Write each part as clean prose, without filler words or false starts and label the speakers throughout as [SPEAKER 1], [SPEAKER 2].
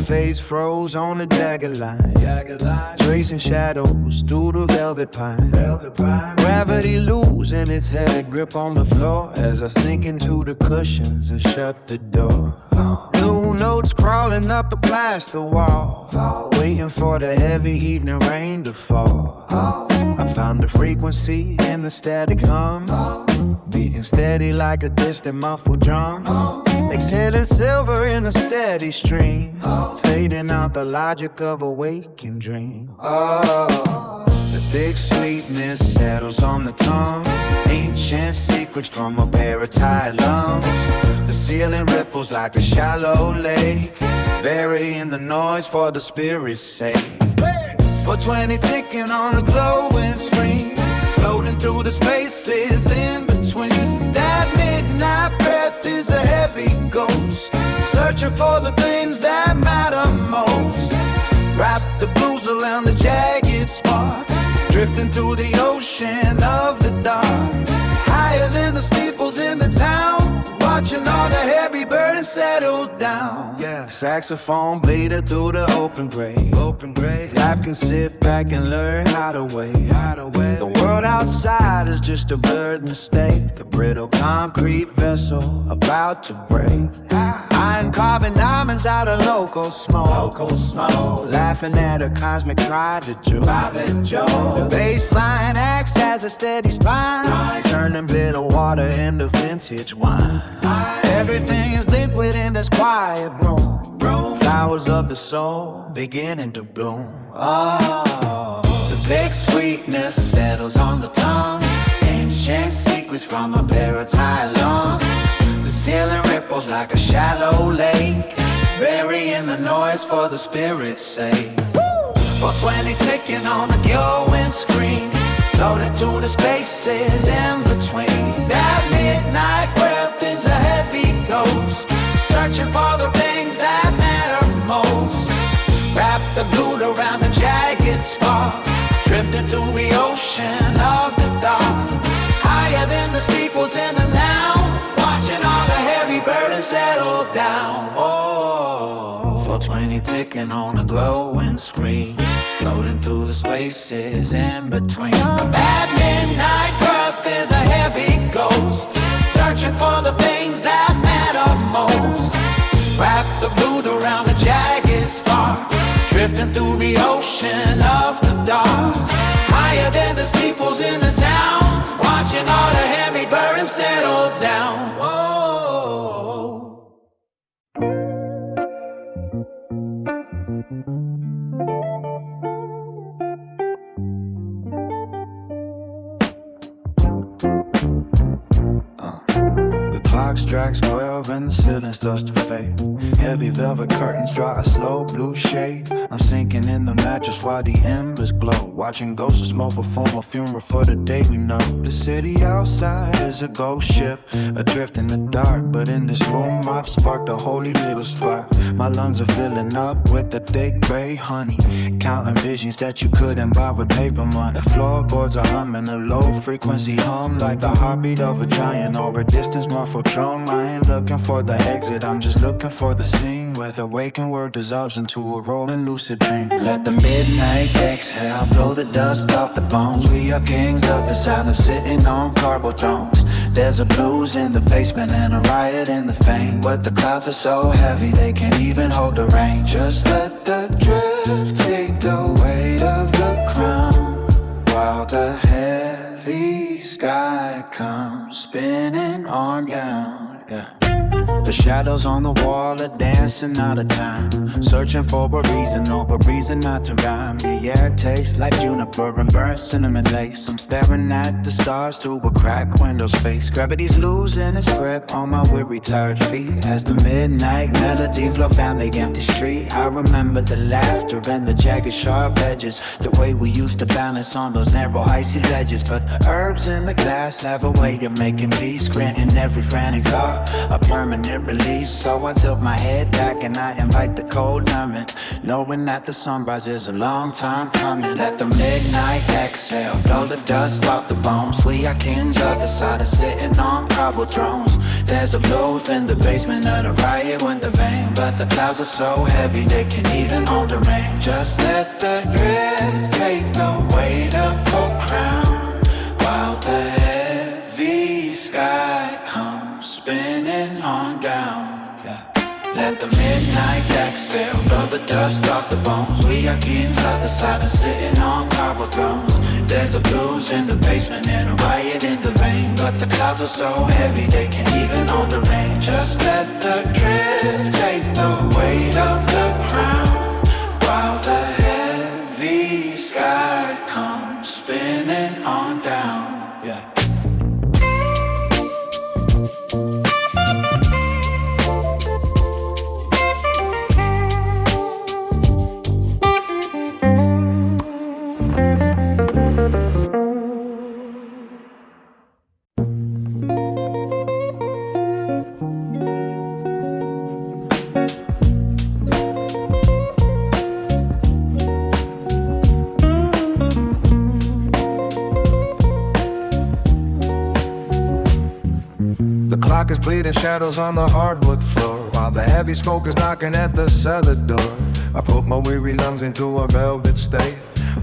[SPEAKER 1] face froze on the dagger line, tracing shadows through the velvet pine. Gravity losing its head grip on the floor as I sink into the cushions and shut the door. Blue notes crawling up the plaster wall, waiting for the heavy evening rain to fall. I found the frequency in the static hum, beating steady like a distant muffled drum. Exhaling silver in a steady stream, fading out the logic of a waking dream. The thick sweetness settles on the tongue, ancient secrets from a pair of tired lungs. The ceiling ripples like a shallow lake, burying the noise for the spirit's sake. 420 ticking on a glowing screen, floating through the spaces in between. That midnight breath is a heavy ghost, searching for the things that matter most. Wrap the blues around the jagged spot, drifting through the ocean of the dark. Higher than the steeples in the town, watching all the heavy burdens settle down. Yeah, saxophone bleeding through the open grave. Life can sit back and learn how to wait. The world outside is just a blurred mistake, a brittle concrete vessel about to break. I am carving diamonds out of local smoke, laughing at a cosmic private joke. The baseline acts as a steady spine, turning bitter water into vintage wine. Everything is lit within this quiet room, flowers of the soul beginning to bloom. The big sweetness settles on the tongue, ancient secrets from a pair of tired lungs. The ceiling ripples like a shallow lake, burying the noise for the spirit's sake. 420 ticking on a glowing screen, floating through the spaces in between. That midnight breath is a heavy ghost, searching for the things that matter most. Wrap the blue around the jagged spot, drifting through the ocean of the dark. Higher than the steeples in the lounge, watching all the heavy burdens settle down. 420 ticking on a glowing screen, floating through the spaces in between. That midnight breath is a heavy ghost, searching for the things that matter most. Wrap the blue around the jagged spark, drifting through the ocean of the dark. Higher than the steeples in the town, watching all the heavy burdens settle down. Whoa. The clock strikes 12 and the ceiling starts to fade. Heavy velvet curtains draw a slow blue shade. I'm sinking in the mattress while the embers glow, watching ghosts of smoke perform a funeral for the day we know. The city outside is a ghost ship, adrift in the dark, but in this room I've sparked a holy little spark. My lungs are filling up with the thick gray honey, counting visions that you couldn't buy with paper money. The floorboards are humming a low frequency hum, like the heartbeat of a giant or a distance muffled drum. I ain't looking for the exit, I'm just looking for the scene where the waking word dissolves into a rolling lucid dream. Let the midnight exhale blow the dust off the bones. We are kings of the silence, sitting on cardboard thrones. There's a blues in the basement and a riot in the fame, but the clouds are so heavy they can't even hold the rain. Just let the drift take the weight of the crown, while the heavy sky comes spinning on down. Yeah. The shadows on the wall are dancing out of time, searching for a reason or a reason not to rhyme. The air tastes like juniper and burnt cinnamon lace. I'm staring at the stars through a cracked window space. Gravity's losing its grip on my weary, tired feet as the midnight melody flow down the empty street. I remember the laughter and the jagged sharp edges, the way we used to balance on those narrow icy ledges. But the herbs in the glass have a way of making peace, granting every frantic thought a permanent can't release. So I tilt my head back and I invite the cold numbing, knowing that the sunrise is a long time coming. Let the midnight exhale, blow the dust off the bones. We are kings of the side of sitting on cobble thrones. There's a blues in the basement of the riot when the vein, but the clouds are so heavy they can even hold the rain. Just let the drift take the weight of full crown, while the heavy sky comes spinning on down. Yeah. Let the midnight exhale, blow the dust off the bones. We are kings of the silence, sitting on cobble thrones. There's a blues in the basement and a riot in the vein, but the clouds are so heavy they can't even hold the rain. Just let the drift take the weight of the crown, while the heavy sky comes spinning on down. Yeah.
[SPEAKER 2] Clock is bleeding shadows on the hardwood floor, while the heavy smoke is knocking at the cellar door. I put my weary lungs into a velvet state,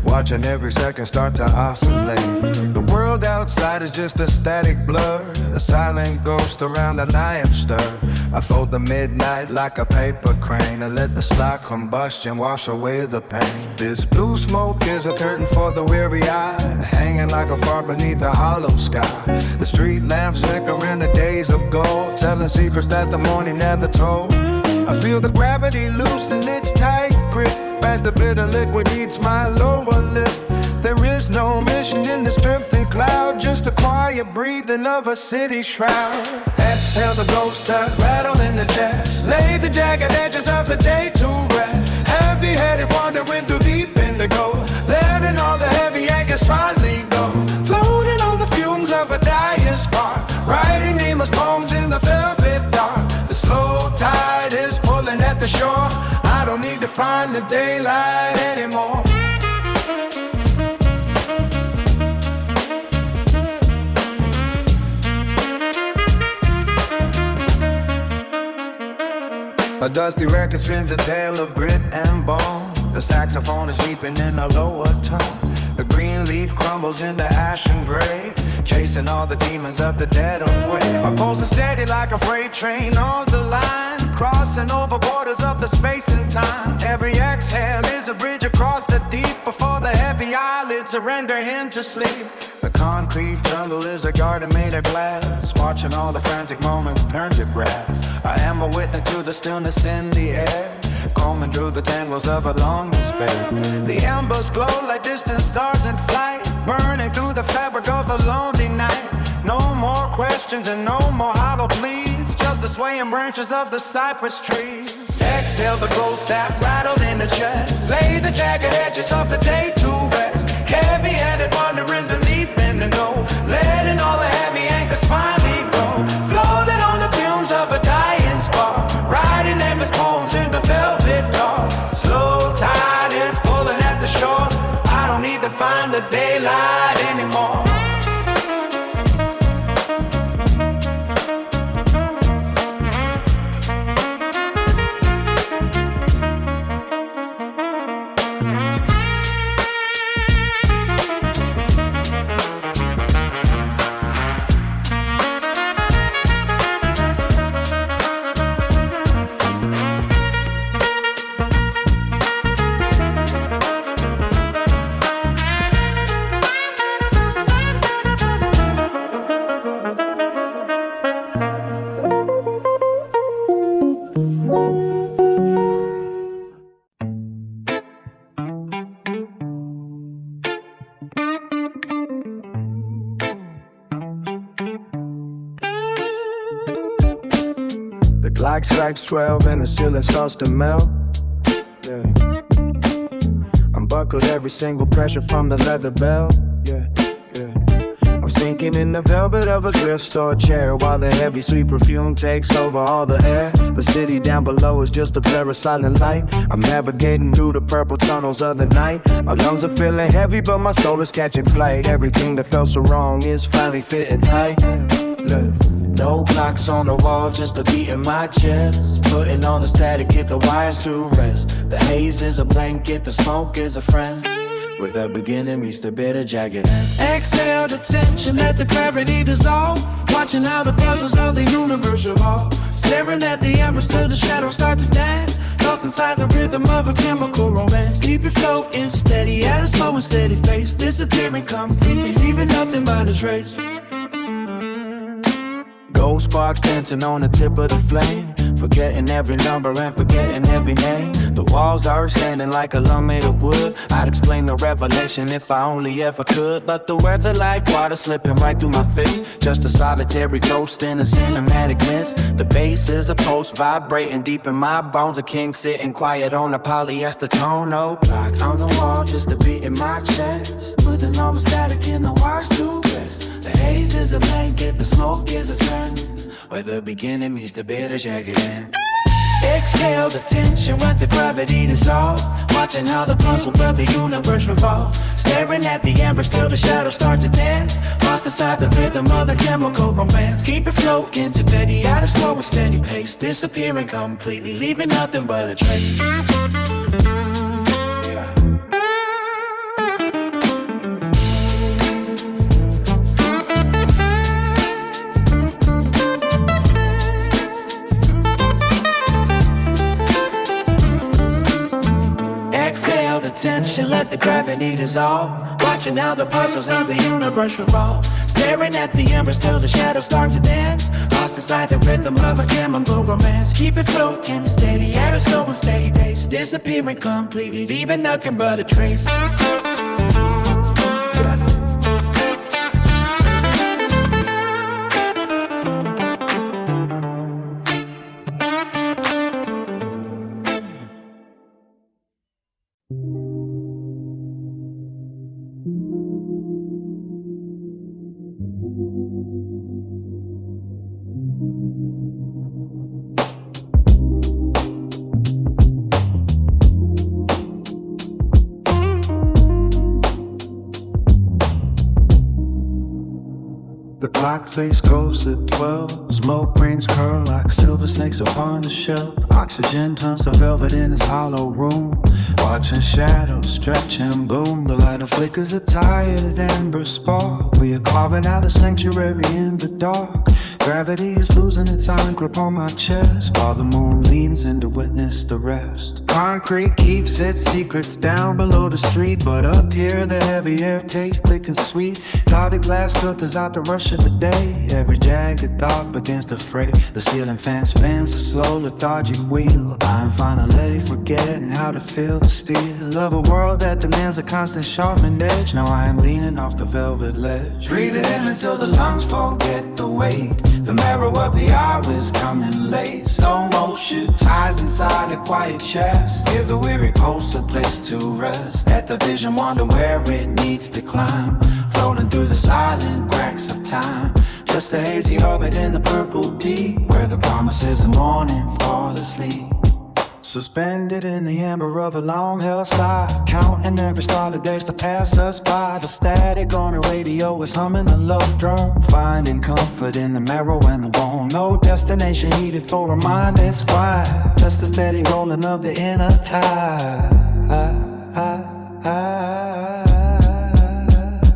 [SPEAKER 2] watching every second start to oscillate. The world outside is just a static blur, a silent ghost around a lamp stir. I fold the midnight like a paper crane and let the slow combustion wash away the pain. This blue smoke is a curtain for the weary eye, hanging like a far beneath a hollow sky. The street lamps flicker in the days of gold, telling secrets that the morning never told. I feel the gravity loosen its tight grip as the bitter liquid eats my lower lip. There is no mission in this drifting cloud, just a quiet breathing of a city shroud. Exhale the ghost that rattle in the chest, lay the jagged edges of the day to rest. Heavy-headed wandering through deep indigo, letting all the heavy anchors finally go. Floating on the fumes of a dying spark, writing nameless poems in the velvet dark. The slow tide is pulling at the shore, I don't need to find the daylight anymore. A dusty record spins a tale of grit and bone. The saxophone is weeping in a lower tone. The green leaf crumbles into ash and gray, chasing all the demons of the dead away. My pulse is steady like a freight train on the line, crossing over borders of the space and time. Every exhale is a bridge across the deep before the heavy eyelids surrender into sleep. The concrete jungle is a garden made of glass, watching all the frantic moments turn to grass. I am a witness to the stillness in the air, combing through the tangles of a long despair. The embers glow like distant stars in flight, burning through the fabric of a lonely night. No more questions and no more hollow pleas, just the swaying branches of the cypress trees. Exhale the ghost that rattled in the chest, lay the jagged edges of the day to rest. Heavy-headed wandering the deep indigo, letting all the heavy anchors finally go. Floating on the fumes of a dying spark, writing nameless poems in the velvet dark. Slow tide is pulling at the shore, I don't need to find the daylight anymore. Clock strikes 12 and the ceiling starts to melt. Yeah. I'm buckled every single pressure from the leather belt. Yeah, yeah. I'm
[SPEAKER 1] sinking in the velvet of a thrift store chair, while the heavy sweet perfume takes over all the air. The city down below is just a blur of silent light. I'm navigating through the purple tunnels of the night. My lungs are feeling heavy, but my soul is catching flight. Everything that felt so wrong is finally fitting tight. Look. No clocks on the wall, just a beat in my chest. Putting on the static, get the wires to rest. The haze is a blanket, the smoke is a friend. With the beginning meets the bitter jagged end. Exhale the tension, let the gravity dissolve. Watching how the puzzles of the universe revolve. Staring at the embers till the shadows start to dance. Lost inside the rhythm of a chemical romance. Keep it floating steady at a slow and steady pace. Disappearing completely, leaving nothing but a trace. Gold sparks dancing on the tip of the flame. Forgetting every number and forgetting every name. The walls are standing like a lump made of wood. I'd explain the revelation if I only ever could, but the words are like water slipping right through my fist. Just a solitary ghost in a cinematic mist. The bass is a pulse vibrating deep in my bones. A king sitting quiet on a polyester tone. No clocks on the wall, just a beat in my chest. Putting all the static in the wires to rest. The haze is a blanket, the smoke is a friend. Where the beginning meets the bitter jagged end. Exhale the tension, let the gravity dissolve. Watching how the puzzle of the universe revolve. Staring at the embers till the shadows start to dance. Lost inside the rhythm of the chemical romance. Keep it floating to steady at a slow and steady pace. Disappearing completely, leaving nothing but a trace. Tension, let the gravity dissolve. Watching how the puzzles of the universe revolve. Staring at the embers till the shadows start to dance. Lost inside the rhythm of a chemical romance. Keep it floating steady at a slow and steady pace. Disappearing completely, leaving nothing but a trace. The clock face goes to 12. Smoke rings curl like silver snakes upon the shelf. Oxygen turns to velvet in this hollow room. Watching shadows stretch and boom. The light of flickers a tired ember spark. We are carving out a sanctuary in the dark. Gravity is losing its iron grip on my chest, while the moon leans in to witness the rest. Concrete keeps its secrets down below the street, but up here the heavy air tastes thick and sweet. Clouded glass filters out the rush of the day. Every jagged thought begins to fray. The ceiling fan spins a slow lethargic wheel. I'm finally forgetting how to feel the steel of a world that demands a constant sharpened edge. Now I am leaning off the velvet ledge. Breathe it in until the lungs forget the weight. The marrow of the hour is coming late. Slow motion ties inside a quiet chest. Give the weary pulse a place to rest. Let the vision wander where it needs to climb. Floating through the silent cracks of time. Just a hazy orbit in the purple deep, where the promises of morning fall asleep. Suspended in the amber of a long hillside, counting every star that dares to pass us by. The static on the radio is humming a low drum, finding comfort in the marrow and the bone. No destination needed for a mind that's wide, just a steady rolling of the inner tide.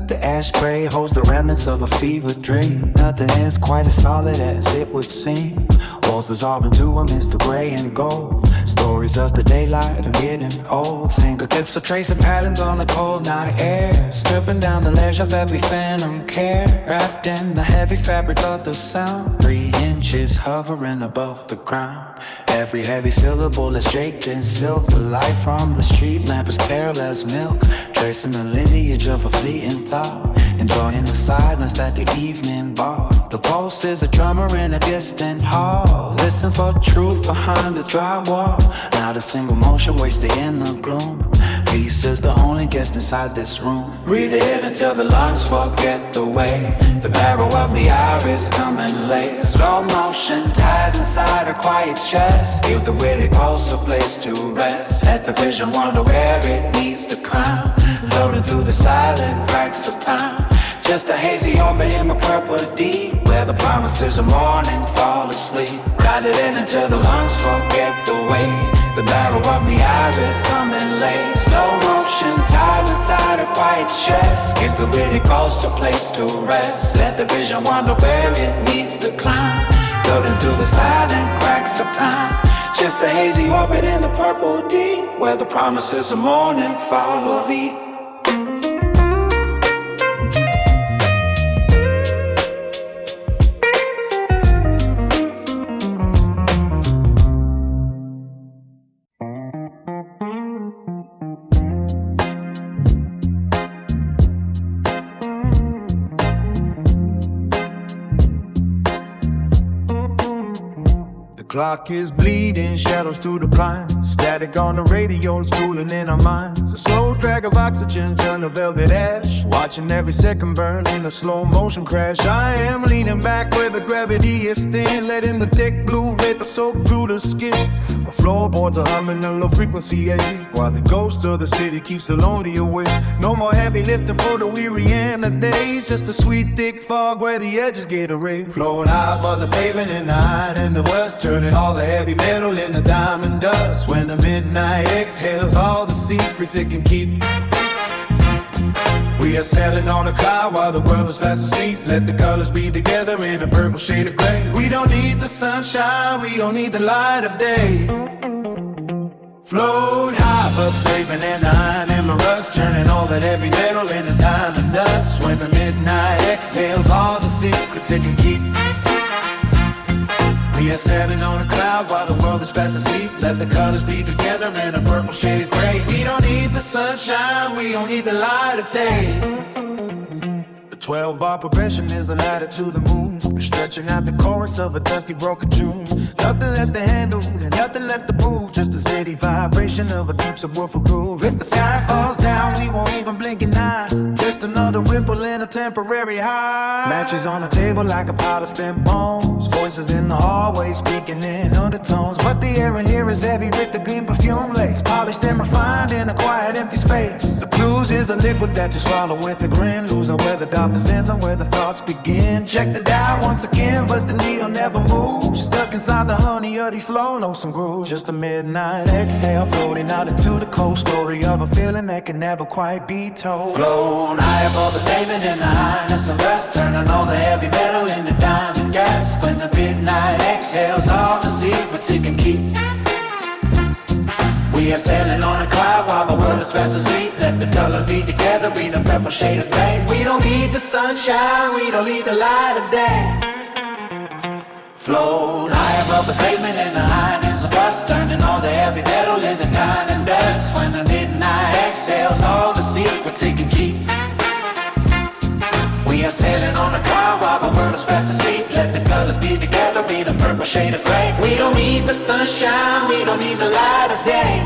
[SPEAKER 1] The ashtray holds the remnants of a fever dream. Nothing is quite as solid as it would seem. Walls dissolve into a mist of gray and gold. Stories of the daylight are getting old. Fingertips are tracing patterns on the cold night air, stripping down the layers of every phantom care. Wrapped in the heavy fabric of the sound, 3 inches hovering above the ground. Every heavy syllable is draped in silk. The light from the street lamp is pale as milk, tracing the lineage of a fleeting thought, enjoying the silence that the evening brought. The pulse is a drummer in a distant hall. Listen for truth behind the drywall. Not a single motion wasted in the gloom. Peace is the only
[SPEAKER 2] only guest inside this room. Breathe in until the lungs forget the way. The barrel of the iris coming late. Slow motion ties inside her quiet chest. Give the witty pulse a place to rest. Let the vision wander where it needs to climb. Floating through the silent cracks of time. Just a hazy orbit in the purple deep, where the promises of morning fall asleep. Ride it in until the lungs forget the way. The barrel of the iris coming late. Slow motion ties inside her quiet chest. Give the witty pulse a place to rest. Let the vision wander where it needs to climb. Floating through the silent cracks of time. Just a hazy orbit in the purple deep, where the promises of morning fall asleep.
[SPEAKER 1] Clock is bleeding, shadows through the blinds. Static on the radio, schooling in our minds. A slow drag of oxygen, turn to velvet ash. Watching every second burn in a slow motion crash. I am leaning back where the gravity is thin, letting the thick blue vapor soak through the skin. The floorboards are humming a low frequency ache, while the ghost of the city keeps the lonely awake. No more heavy lifting for the weary and the days. Just a sweet thick fog where the edges get erased. Float high above the pavement in the night and the west, turning all the heavy metal in the diamond dust. When the midnight exhales all the secrets it can keep. We are sailing on a cloud while the world is fast asleep. Let the colors be together in a purple shade of gray. We don't need the sunshine, we don't need the light of day. Float high above the pavement in the iron and the rust, turning all that heavy metal in the diamond dust. When the midnight exhales all the secrets it can keep. We are sailing on a cloud while the world is fast asleep. Let the colors be together in a purple shaded gray. We don't need the sunshine, we don't need the light of day. The 12-bar progression is a ladder to the moon. We're stretching out the chorus of a dusty broken tune. Nothing left to handle and nothing left to prove. Just a steady vibration of a deep subwoofer groove. If the sky falls down, we won't even blink an eye. Just another ripple in a temporary high. Matches on the table like a pile of spent bones. Voices in the hallway speaking in undertones. But the air in here is heavy with the green perfume lace. Polished and refined in a quiet empty space. The blues is a liquid that you swallow with a grin. Losing where the darkness ends and where the thoughts begin. Check the dial once again, but the needle never moves. Stuck inside the honey of these slow lonesome grooves. Just a midnight exhale floating out into the cold. Story of a feeling that can never quite be told.
[SPEAKER 2] Flown high above the pavement in the highness of rest, turning all the heavy metal into diamond gas. When the midnight exhales all the secrets it can keep. We are sailing on a cloud while the world is fast asleep. Let the color be together, be the purple shade of gray. We don't need the sunshine, we don't need the light of day. Float high above the pavement in the highness of rust, turning all the heavy metal into diamond dust. When the midnight exhales all the secrets it can keep. We are sailing on a cloud while the world is fast asleep. Let the colors be together, be the purple shade of gray. We don't need the sunshine, we don't need the light of day.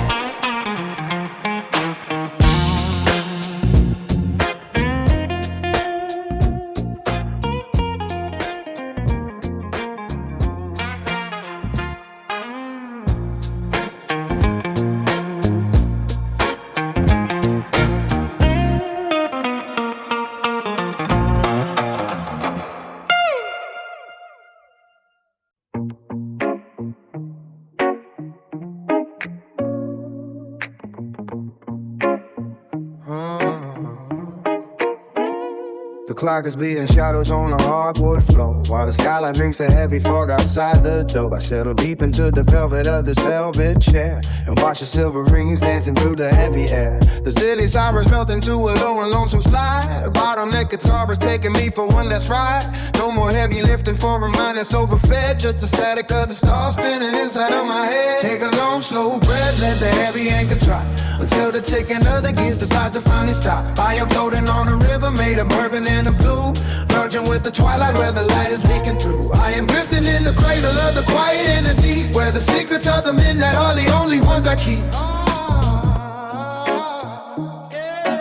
[SPEAKER 1] The clock is bleeding shadows on the hardwood floor, while the skyline drinks the heavy fog outside the door. I settle deep into the velvet of this velvet chair and watch the silver rings dancing through the heavy air. The city sirens melt into a low and lonesome slide. A bottleneck guitar is taking me for one last ride. No more heavy lifting for a mind that's overfed. Just the static of the stars spinning inside of my head. Take a long slow breath, let the heavy anchor drop until the ticking of the gears decides to finally stop. I am floating on a river made of bourbon and a blue, merging with the twilight where the light is leaking through. I am drifting in the cradle of the quiet and the deep, where the secrets of the midnight are the only ones I keep. Yeah.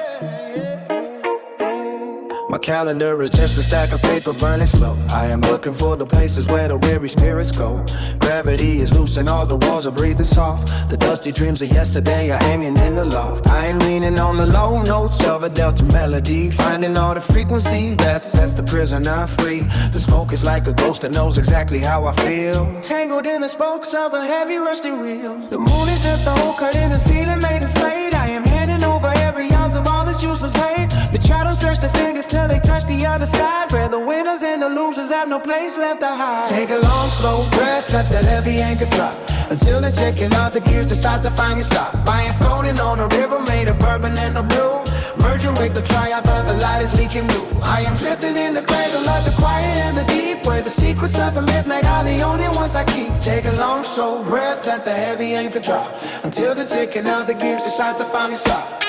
[SPEAKER 2] calendar is just a stack of paper burning slow. I am looking for the places where the weary spirits go. Gravity is loose and all the walls are breathing soft. The dusty dreams of yesterday are hanging in the loft. I ain't leaning on the low notes of a delta melody, finding all the frequencies that sets the prisoner free. The smoke is like a ghost that knows exactly how I feel. Tangled in the spokes of a heavy rusty wheel. The moon is just a hole cut in the ceiling made of slate. I am handing over every ounce of all this useless hate. The shadows stretch the fingers till they touch the other side, where the winners and the losers have no place left to hide. Take a long, slow breath, let that heavy anchor drop, until the ticking of the gears decides to finally stop. I am floating on a river made of bourbon and a brew, merging with the triumph of the light is leaking blue. I am drifting in the cradle of the quiet and the deep, where the secrets of the midnight are the only ones I keep. Take a long, slow breath, let the heavy anchor drop, until the ticking of the gears decides to finally stop.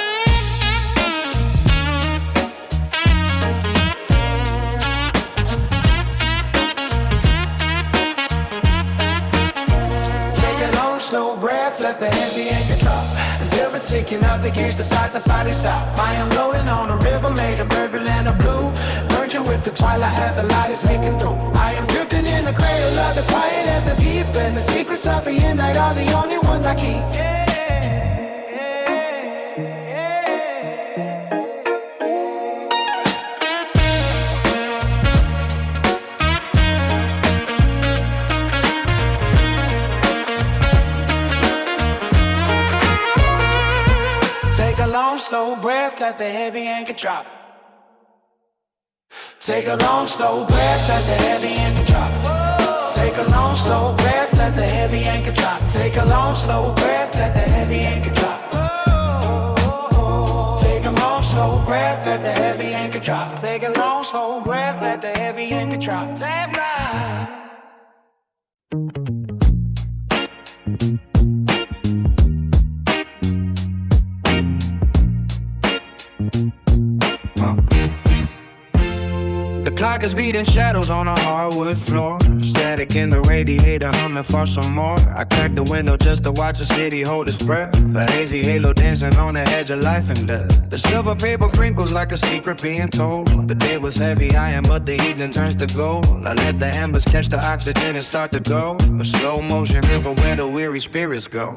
[SPEAKER 2] Slow breath, let the heavy anchor drop, until the ticking of the gears decides to finally stop. I am floating on a river made of purple and of blue, merging with the twilight as the light is leaking through. I am drifting in the cradle of the quiet and the deep, and the secrets of the midnight are the only ones I keep. Slow breath, let the heavy anchor drop. Take a long, slow breath, let the heavy anchor drop. Take a long, slow breath, let the heavy anchor drop. Take a long, slow breath, let the heavy anchor drop. Take a long, slow breath, let the heavy anchor drop. Take a long, slow breath, let the heavy anchor drop. The clock is beating shadows on a hardwood floor. Static in the radiator humming for some more. I crack the window just to watch the city hold its breath. A hazy halo dancing on the edge of life and death. The silver paper crinkles like a secret being told. The day was heavy iron but the evening turns to gold. I let the embers catch the oxygen and start to go. A slow motion river where the weary spirits go.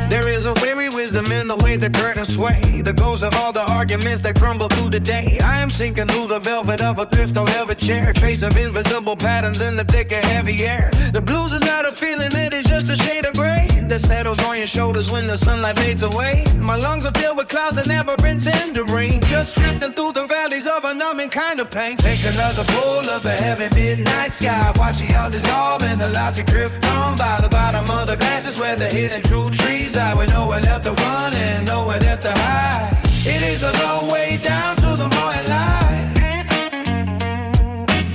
[SPEAKER 2] There is a weary wisdom in the way the curtains sway. The ghost of all the arguments that crumble to the day. I am sinking through the velvet of a thrift or velvet chair. Trace of invisible patterns in the thick and heavy air. The blues is not a feeling, it is just a shade of gray that settles on your shoulders when the sunlight fades away. My lungs are filled with clouds that never intend to rain. Just drifting through the valleys of a numbing kind of pain. Take another pull of the heavy midnight sky. Watch it all dissolve and the logic drift on by the bottom of the glasses where the hidden true trees are. With nowhere left to run and nowhere left to hide. It is a long way down to the morning light.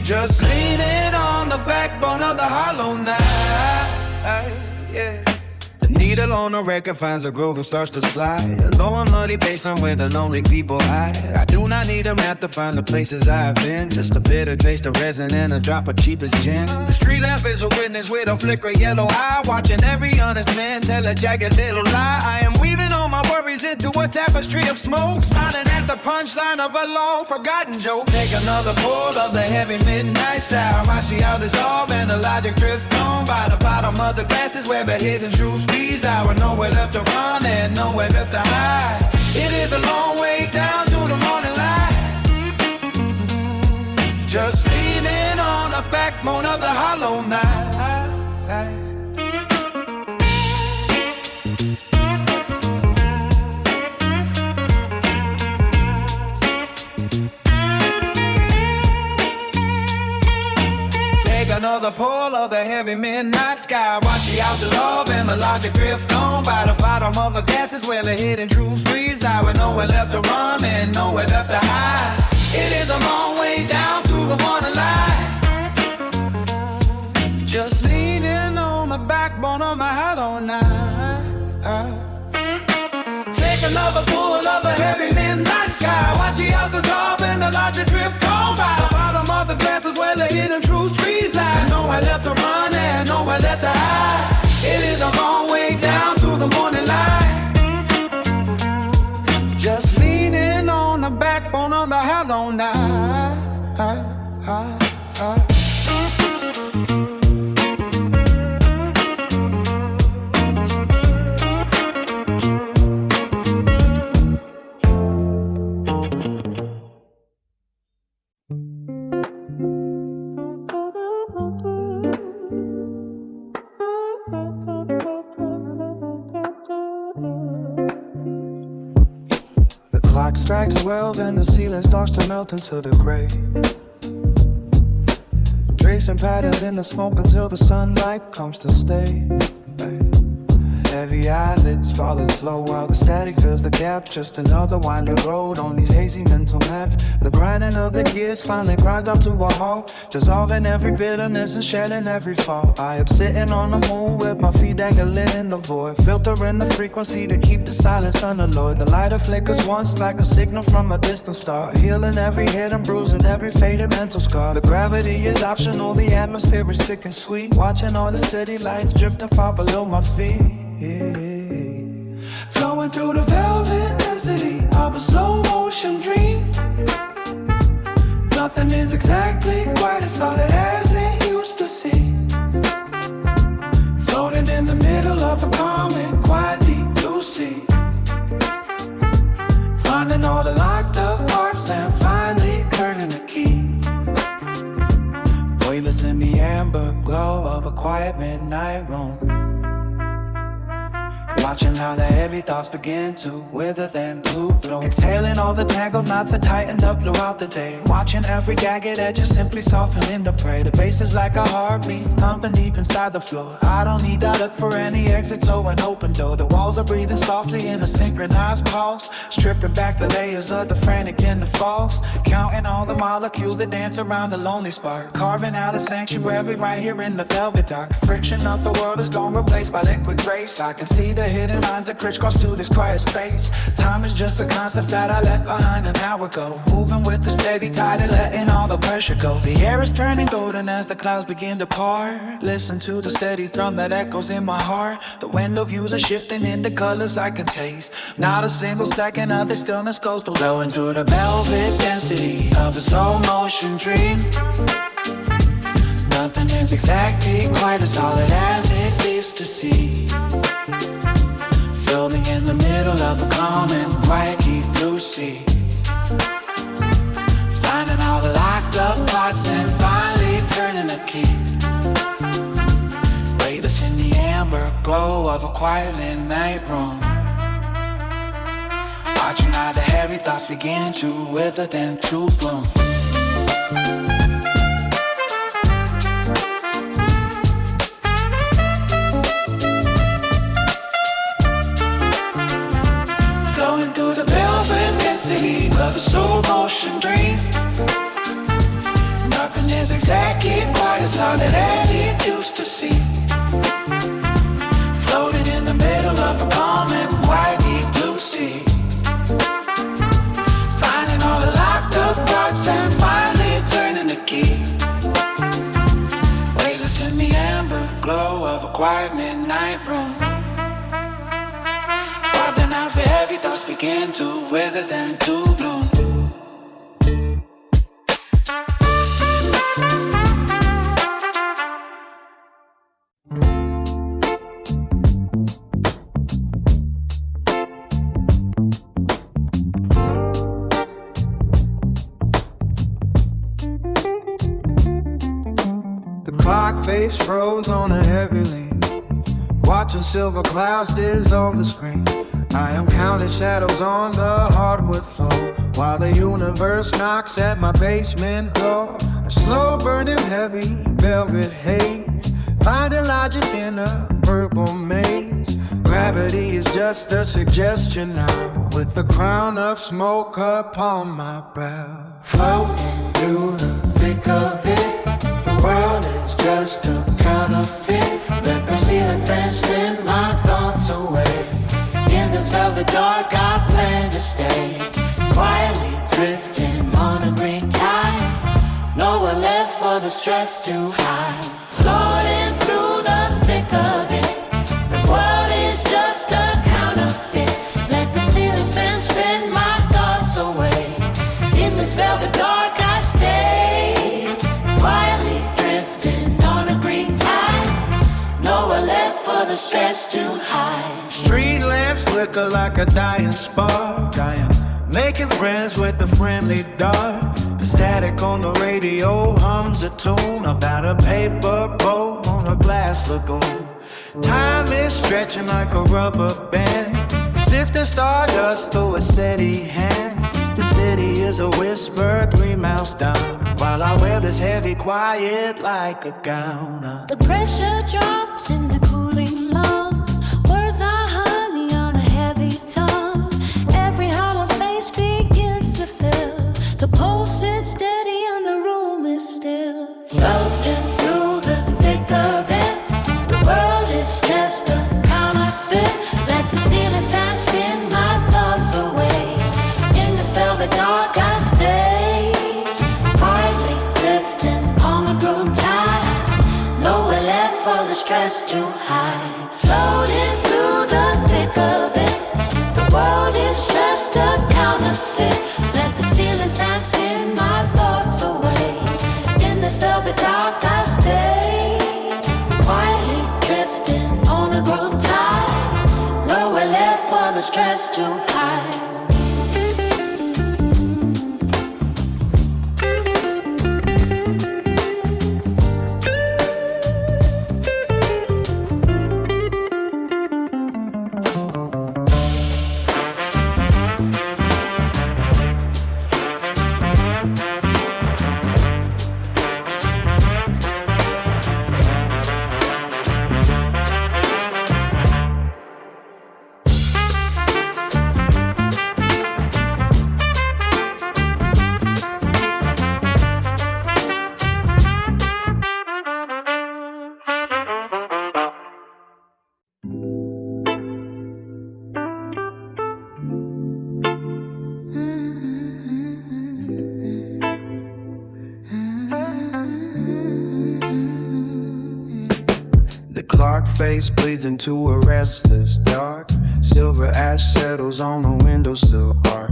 [SPEAKER 2] Just leaning on the backbone of the hollow night. Yeah. The needle on the record finds a groove and starts to slide. A low and muddy basement where the lonely people hide. I do not need a map to find the places I've been. Just a bitter taste of resin and a drop of cheapest gin. The street lamp is a witness with a flicker of yellow eye, watching every honest man tell a jagged little lie. I am weaving all my worries into a tapestry of smoke, smiling at the punchline of a long forgotten joke. Take another pull of the heavy midnight style. Watch the all dissolve and the logic drifts on by the bottom of the glasses where the hidden truths these hours, nowhere left to run and nowhere left to hide. It is a long way down to the morning light. Just leaning on the backbone of the hollow night. Another pull of the heavy midnight sky. Watch the out the love and the logic drift on by the bottom of the glasses where the hidden truths reside. With nowhere left to run and nowhere left to hide. It is a long way down to the morning light. Just leaning on the backbone of my hollow night. Take another pull of the heavy midnight sky. Watch the out dissolve and the logic drift on by the bottom of the glasses where the hidden truths reside. Nowhere left to run and nowhere left to hide. It is a long way down to the morning light. Just leaning on the backbone of the hollow alone now.
[SPEAKER 1] Clock strikes 12 and the ceiling starts to melt into the gray. Tracing patterns in the smoke until the sunlight comes to stay. Heavy eyelids falling slow while the static fills the gap. Just another winding road on these hazy mental maps. The grinding of the gears finally grinds up to a halt, dissolving every bitterness and shedding every fault. I am sitting on the moon with my feet dangling in the void, filtering the frequency to keep the silence unalloyed. The lighter flickers once like a signal from a distant star, healing every hidden bruise and every faded mental scar. The gravity is optional, the atmosphere is thick and sweet, watching all the city lights drifting far below my feet. Flowing through the velvet density of a slow motion dream. Nothing is exactly quite as solid as it used to seem. Floating in the middle of a calm and quiet deep blue sea. Finding all the locked up parts and finally turning the key. Weightless in the amber glow of a quiet midnight room. Watching how the heavy thoughts begin to wither then to bloom. Exhaling all the tangled knots that tightened up throughout the day. Watching every jagged edge just simply soften into prey. The bass is like a heartbeat pumping deep inside the floor. I don't need to look for any exit, so an open door. The walls are breathing softly in a synchronized pulse, stripping back the layers of the frantic and the false. Counting all the molecules that dance around the lonely spark, carving out a sanctuary right here in the velvet dark. Friction of the world is gone, replaced by liquid grace. I can see the hidden lines that crisscross through this quiet space. Time is just a concept that I left behind an hour ago, moving with the steady tide and letting all the pressure go. The air is turning golden as the clouds begin to part. Listen to the steady drum that echoes in my heart. The window views are shifting into colors I can taste. Not a single second of the stillness goes to blowing through the velvet density of a slow motion dream. Nothing is exactly quite as solid as it used to seem. Floating in the middle of a calm and quiet deep blue sea. Signing all the locked up parts and finally turning the key. Weightless in the amber glow of a quiet midnight room. Watching how the heavy thoughts begin to wither then to bloom. Of a slow motion dream. Nothing is exactly quite as solid as it used to seem. Floating in the middle of a calm and quiet deep blue sea. Finding all the locked up parts and finally turning the key. Weightless in the amber glow of a quiet midnight room. Out for heavy thoughts begin to wither then to bloom. The clock face froze on a heavy lean, watching silver clouds dissolve the screen. I am counting shadows on the hardwood floor while the universe knocks at my basement door. A slow burning heavy velvet haze, finding logic in a purple maze. Gravity is just a suggestion now, with the crown of smoke upon my brow. Floating through the thick of it, the world is just a counterfeit. Let the ceiling fan spin my thoughts away. In this velvet dark I plan to stay, quietly drifting on a green tide. Nowhere left for the stress to hide. Floating through the thick of it, the world is just a counterfeit. Let the ceiling fan spin my thoughts away. In this velvet flicker like a dying spark. I am making friends with the friendly dark. The static on the radio hums a tune about a paper boat on a glass lagoon. Time is stretching like a rubber band, sifting stardust through a steady hand. The city is a whisper 3 miles down, while I wear this heavy quiet like a gown.
[SPEAKER 3] The pressure drops in the cooling lung. Words are honey on a heavy tongue. Every hollow space begins to fill. The pulse is steady and the room is still. Floating through the thick of it. The world is just a counterfeit. Let the ceiling fan spin my thoughts away. In the spell of the dark I stay, quietly drifting on a groomed tide. Nowhere left for the stress to hide. Floating through the thick of it. The world is just a counterfeit. Let the ceiling fan spin my thoughts away. In the spell of the dark I stay, quietly drifting on a groomed tide. Nowhere left for the stress to hide.
[SPEAKER 1] The clock face bleeds into a restless dark. Silver ash settles on the windowsill arc.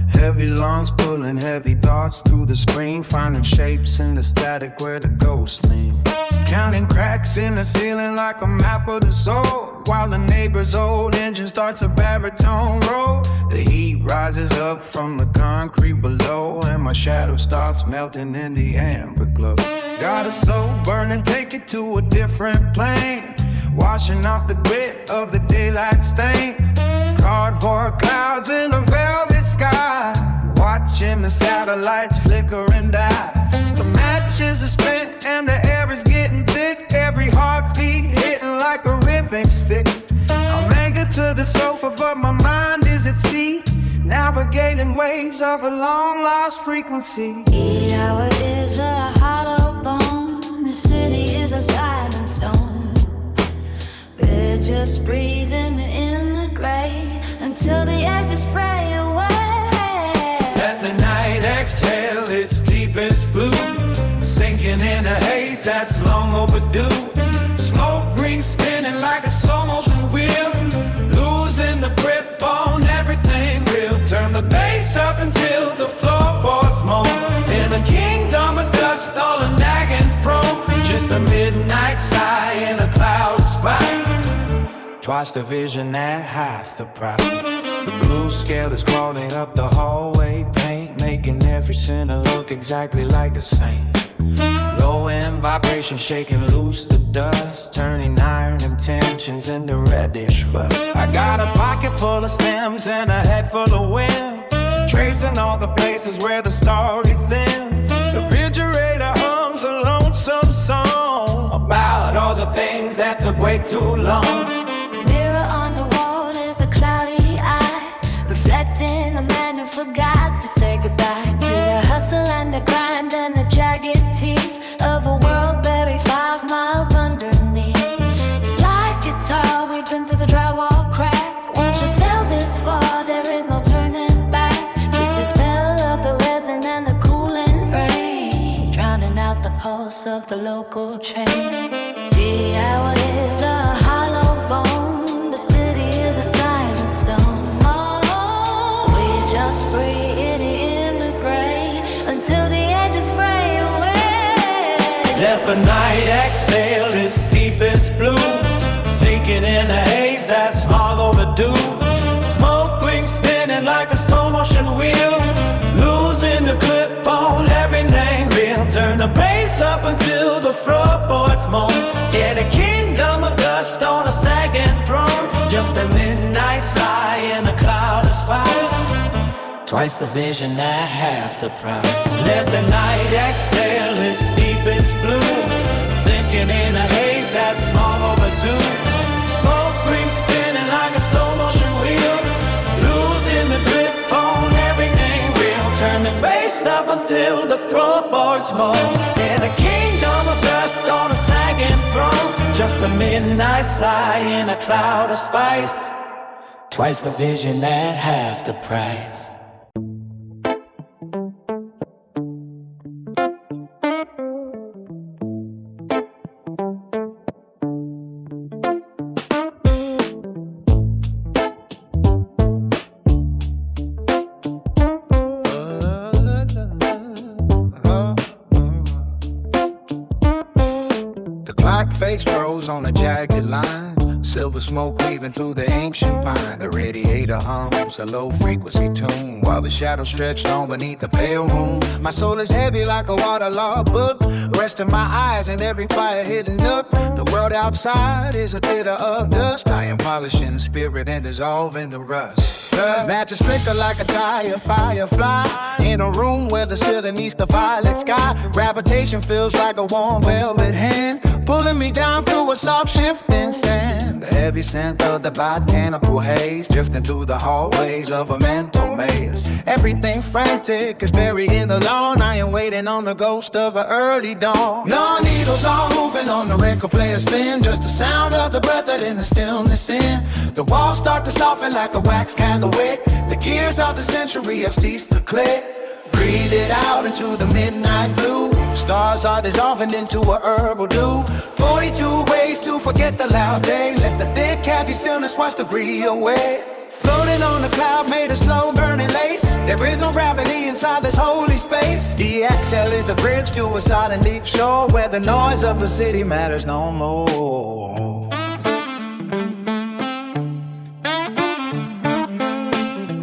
[SPEAKER 1] Heavy lungs pulling heavy thoughts through the screen, finding shapes in the static where the ghosts lean. Counting cracks in the ceiling like a map of the soul, while the neighbor's old engine starts a baritone roll. The heat rises up from the concrete below, and my shadow starts melting in the amber glow. Gotta slow burn and take it to a different plane, washing off the grit of the daylight stain. Cardboard clouds in a velvet sky, watching the satellites flicker and die. The matches are spent and the air is getting thick, every heartbeat hitting like a ripping stick. I'm anchored to the sofa but my mind is at sea, navigating waves of a long lost frequency.
[SPEAKER 3] Each hour is a hollow bone. The city is a silent stone. We're just breathing in the gray until the edges spray away.
[SPEAKER 2] Let the night exhale its deepest blue, sinking in a haze that's long overdue. Smoke rings spinning like a slow motion wheel, losing the grip on everything real. Turn the bass up until the floorboards moan. In a kingdom of dust, all a nagging from just a midnight sigh in a cloud of spice.
[SPEAKER 1] Twice the vision at half the price. The blue scale is crawling up the hallway, paint making every sinner look exactly like a saint. Low end vibration shaking loose the dust, turning iron intentions into reddish rust. I got a pocket full of stems and a head full of wind, tracing all the places where the story thin. The refrigerator hums a lonesome song about all the things that took way too long.
[SPEAKER 3] Mirror on the wall is a cloudy eye, reflecting a man who forgot to say goodbye to the hustle and the grind and the jagged teeth of a world buried 5 miles underneath. Slide guitar, we've been through the drywall crack. Once you sail this far, there is no turning back. Just the smell of the resin and the cooling rain, drowning out the pulse of the local train. The hour is a hollow bone. The city is a silent stone. Oh, we just breathe in the gray until the edges fray away.
[SPEAKER 2] Let the night exhale its deepest blue, sinking in a haze that's long overdue.
[SPEAKER 4] until the floorboards moan. Yeah, the kingdom of dust on a sagging throne. Just a midnight sigh in a cloud of spice. Twice the vision at half the price. Let the night exhale its deepest blue, sinking in a haze that's long overdue. Smoke rings spinning like a slow motion wheel, losing the grip on everything real. Turn the bass up until the floorboards moan. In a kingdom of dust on a sagging throne. Just a midnight sigh in a cloud of spice. Twice the vision at half the price.
[SPEAKER 2] Face froze on a jagged line, silver smoke weaving through the ancient pine. The radiator hums a low frequency tune, while the shadows stretched on beneath the pale moon. My soul is heavy like a waterlogged book, resting my eyes in every fire hidden nook. The world outside is a theater of dust. I am polishing spirit and dissolving the rust. Matches flicker like a tired firefly in a room where the ceiling meets the violet sky. Gravitation feels like a warm velvet hand, pulling me down through a soft shifting sand. The heavy scent of the botanical haze, drifting through the hallways of a mental maze. Everything frantic is buried in the lawn. I am waiting on the ghost of an early dawn. No needles all moving on the record player spin, just the sound of the breath that in the stillness in. The walls start to soften like a wax candle wick. The gears of the century have ceased to click. Breathe it out into the midnight blue. Stars are dissolving into a herbal dew. 42 ways to forget the loud day. Let the thick heavy stillness wash the breeze away. Floating on a cloud made of slow burning lace. There is no gravity inside this holy space. The exhale is a bridge to a silent deep shore, where the noise of the city matters no more.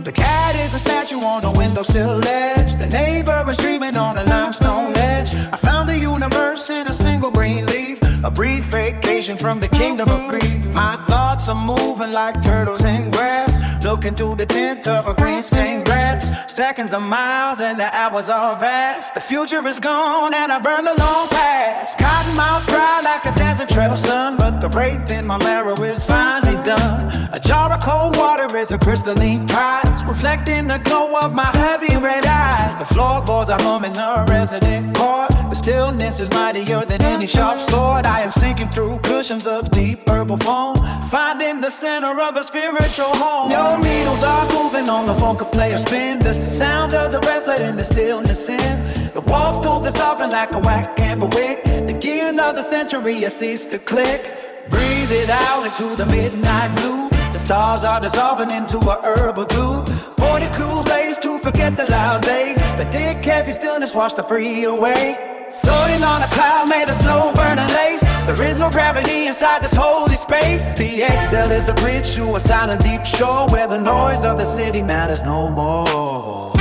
[SPEAKER 2] The cat is a statue on the windowsill ledge. The neighbor is dreaming on a limestone edge. I found the universe in a single green leaf, a brief vacation from the kingdom of grief. My thoughts are moving like turtles in grass, looking through the tint of a green stained glass. Seconds are miles and the hours are vast. The future is gone and I burn the long past. Cottonmouth dry like a desert trail sun, but the rate in my marrow is finally done. A jar of cold water is a crystalline prize, reflecting the glow of my heavy red eyes. The floorboards are humming a resident chord. The stillness is mightier than any sharp sword. I am sinking through cushions of deep purple foam, finding the center of a spiritual home. Your needles are moving on the vocal player spin. There's the sound of the rest letting the stillness in. The walls told us soften like a wax candle wick. The gear of the century has ceased to click. Breathe it out into the midnight blue. The stars are dissolving into a herbal dew. 40 cool days to forget the loud day. The thick heavy stillness washed the free away. Floating on a cloud made of slow burning lace. There is no gravity inside this holy space. The exhale is a bridge to a silent deep shore, where the noise of the city matters no more.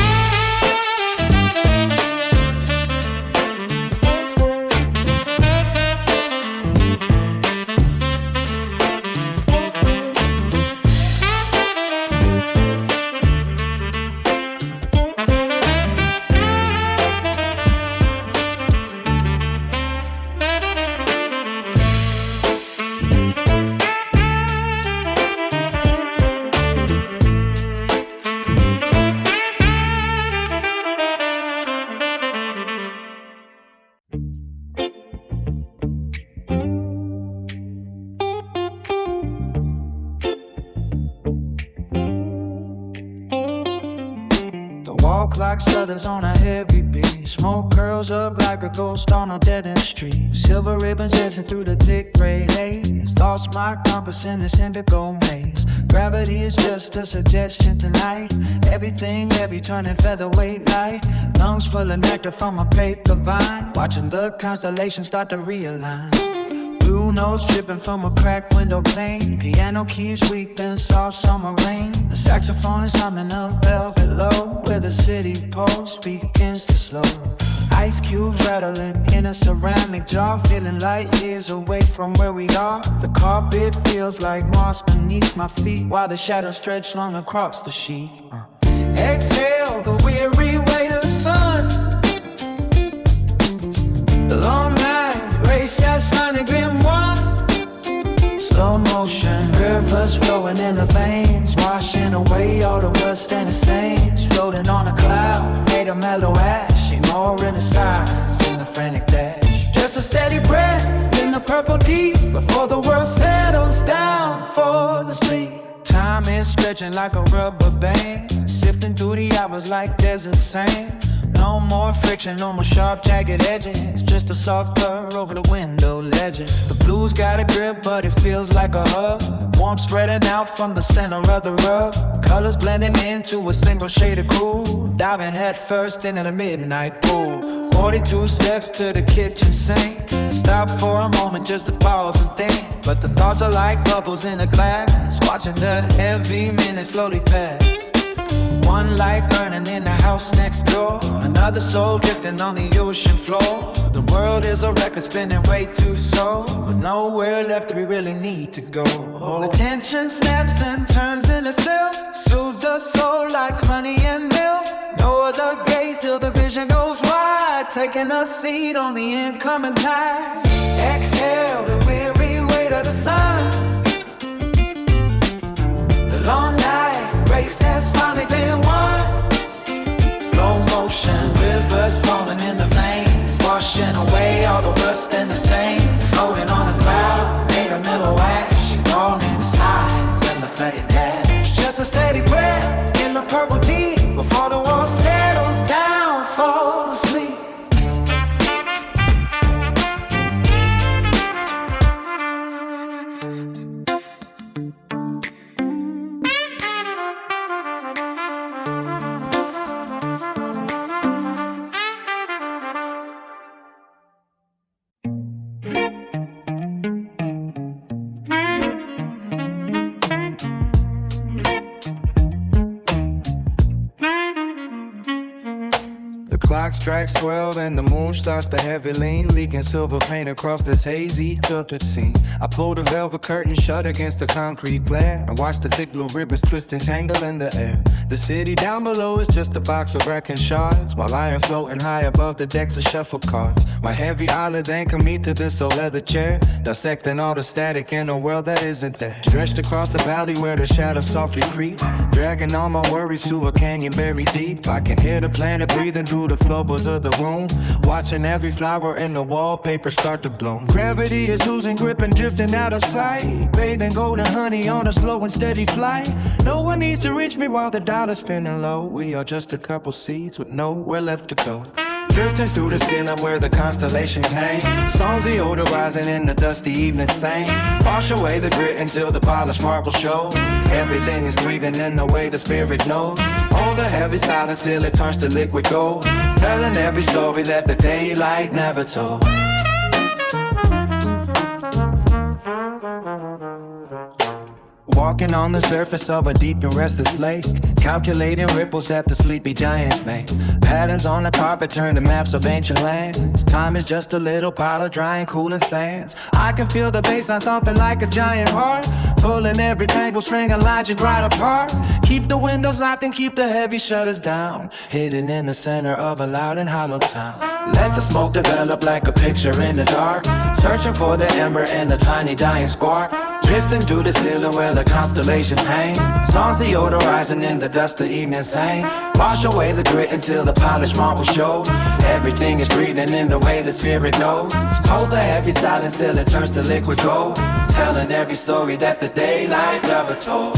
[SPEAKER 2] Clock stutters on a heavy beat. Smoke curls up like a ghost on a dead-end street. Silver ribbons dancing through the thick gray haze. Lost my compass in this indigo maze. Gravity is just a suggestion tonight. Everything heavy turning featherweight light. Lungs full of nectar from a paper vine. Watching the constellations start to realign. Blue notes dripping from a cracked window pane. Piano keys weeping soft summer rain. The saxophone is humming a velvet low, where the city pulse begins to slow. Ice cubes rattling in a ceramic jar, feeling light years away from where we are. The carpet feels like moss beneath my feet, while the shadows stretch long across the sheet. Exhale the weary weight of the sun. The long night race has finally been won. Slow motion, rivers flowing in the veins, washing away all the rust and the stains. Floating on a cloud, made of mellow ash, ignoring the signs in the frantic dash. Just a steady breath in the purple deep, before the world settles down for the sleep. Time is stretching like a rubber band, sifting through the hours like desert sand. No more friction, no more sharp, jagged edges, just a soft purr over the window ledges. The blues got a grip, but it feels like a hug. Warmth spreading out from the center of the rug. Colors blending into a single shade of cool. Diving head first into the midnight pool. 42 steps to the kitchen sink. Stop for a moment just to pause and think. But the thoughts are like bubbles in a glass, watching the heavy minutes slowly pass. One light burning in the house next door, another soul drifting on the ocean floor. The world is a record spinning way too slow, but nowhere left we really need to go. The tension snaps and turns into silk, soothe the soul like honey and milk. No other gaze till the vision goes wide, taking a seat on the incoming tide. Exhale the weary weight of the sun. The long night race has finally been won. Slow motion, rivers falling in the veins, washing away all the rust and the stain. Floating on a cloud, made of mellow ash, ignoring the signs and the faded dash. Just a steady breath in the purple deep, before the world settles down for the sleep.
[SPEAKER 1] Clock strikes 12 and the moon starts to heavy lean, leaking silver paint across this hazy, filtered scene. I pull the velvet curtain shut against the concrete glare and watch the thick blue ribbons twist and tangle in the air. The city down below is just a box of wrecking shards, while I am floating high above the decks of shuffle cards. My heavy eyelids anchor me to this old leather chair, dissecting all the static in a world that isn't there. Stretched across the valley where the shadows softly creep, dragging all my worries to a canyon buried deep. I can hear the planet breathing through the floorboards of the room, watching every flower in the wallpaper start to bloom. Gravity is losing grip and drifting out of sight, bathing golden honey on a slow and steady flight. No one needs to reach me while the dollar's spinning low. We are just a couple seeds with nowhere left to go. Drifting through the ceiling where the constellations hang, songs the odor rising in the dusty evening sang. Wash away the grit until the polished marble shows. Everything is breathing in the way the spirit knows. All the heavy silence till it turns to liquid gold, telling every story that the daylight never told. Walking on the surface of a deep and restless lake, calculating ripples that the sleepy giants make. Patterns on the carpet turn to maps of ancient lands. Time is just a little pile of dry and cooling sands. I can feel the bassline thumping like a giant heart, pulling every tangled string of logic right apart. Keep the windows locked and keep the heavy shutters down, hidden in the center of a loud and hollow town. Let the smoke develop like a picture in the dark, searching for the ember in the tiny dying spark. Drifting through the ceiling where the constellations hang, songs the odor rising in the dust the evening sang. Wash away the grit until the polished marble shows. Everything is breathing in the way the spirit knows. Hold the heavy silence till it turns to liquid gold, telling every story that the daylight never told.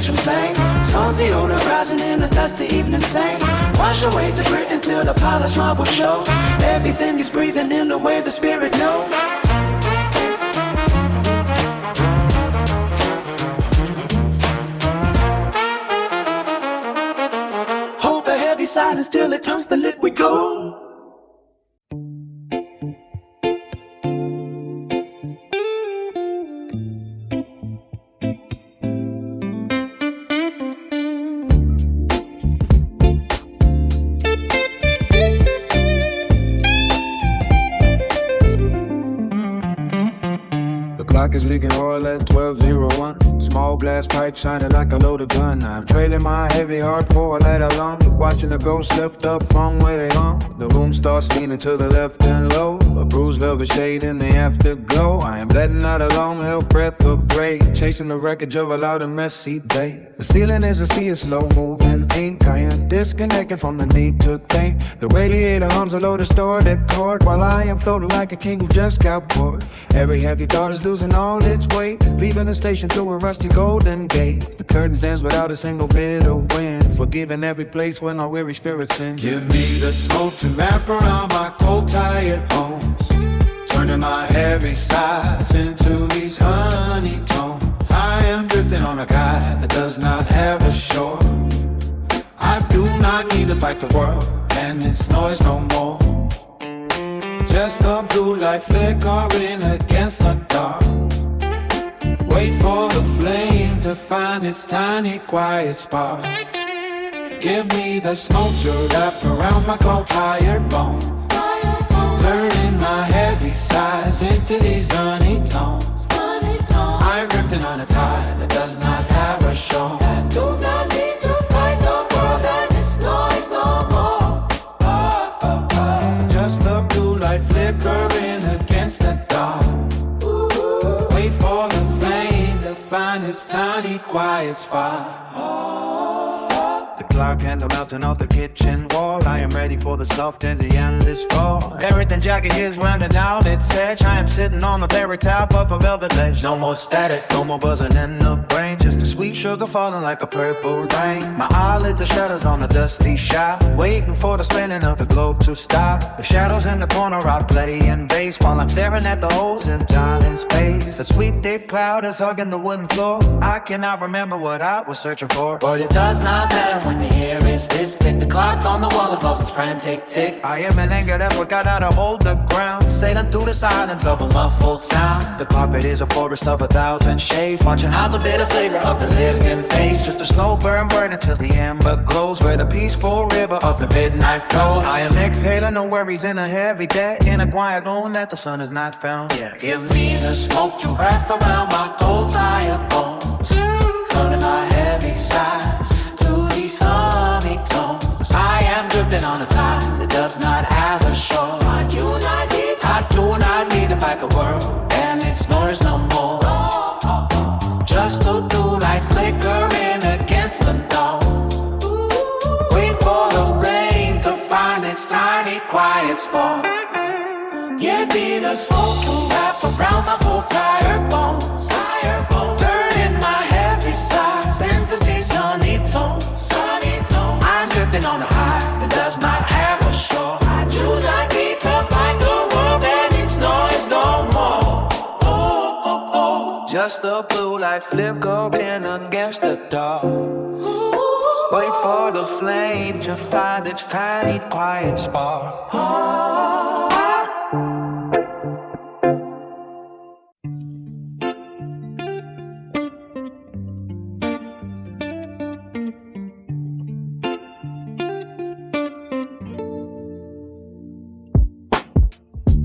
[SPEAKER 4] stage from flame. Salty odor rising in the dusty evening same. Wash away the grit until the polished marble show. Everything is breathing in the way the spirit knows. Hold the heavy silence till it turns to liquid gold.
[SPEAKER 1] Clock is leaking oil at 12:01. Small glass pipe shining like a loaded gun. I'm trading my heavy heart for a lighter lung. Watching the ghosts lift up from where they hung. The room starts leaning to the left and low. A bruised velvet shade in the afterglow. I am letting out a long-held breath of gray, chasing the wreckage of a loud and messy day. The ceiling is a sea of slow-moving ink. I am disconnected from the need to think. The radiator hums a low distorted chord, while I am floating like a king who just got bored. Every heavy thought is losing all its weight, leaving the station through a rusty golden gate. The curtains dance without a single bit of wind, forgiving every place where no weary spirit sins. Give me the smoke to wrap around my cold tired bones, turning my heavy sighs into these honey tones. I am drifting on a guide that does not have a shore. I do not need to fight the world and its noise no more. Just a blue light flickering against the dark. Wait for the flame to find its tiny quiet spark. Give me the smoke to wrap around my cold tired bones, turning my heavy sighs into these honey tones. I'm drifting on a tide that does not have a shore. I do not need to fight the world and its noise no more. Just the blue light flickering against the dark. Wait for the flame to find its tiny quiet spot. The clock and the melting off the kitchen wall. I am ready for the soft and the endless fall. Everything jacket is rounding out its edge. I am sitting on the very top of a velvet ledge. No more static, no more buzzing in the brain. Just the sweet sugar falling like a purple rain. My eyelids are shutters on a dusty shop, waiting for the spinning of the globe to stop. The shadows in the corner are playing bass while I'm staring at the holes in time and space. A sweet thick cloud is hugging the wooden floor. I cannot remember what I was searching for, but it does not matter when the air is this thick. The clock on the wall has lost its frantic tick. I am an anger that forgot how to hold the ground, sailing through the silence of a muffled sound. The carpet is a forest of 1,000 shades, watching how the bitter flavor of the living fades. Just a slow burn until the amber glows, where the peaceful river of the midnight flows. I am exhaling no worries in a heavy day, in a quiet room that the sun has not found yet.
[SPEAKER 4] Give me the smoke to wrap around my cold tired bones, turning my heavy sighs to these honey tones. I am drifting on a tide that does not have a shore. I do not need to fight the world and its noise no more. Just a blue light flickering against the dawn. Wait for the rain to find its tiny quiet spot. Give me the smoke to wrap around my full tired bones, turning my heavy sighs into these honey tones. I'm drifting on a high that does not have a shore. I do not need to fight the world and its noise no more.
[SPEAKER 1] Just a blue light flickering against the dark. Wait for the flame to find its tiny quiet spark.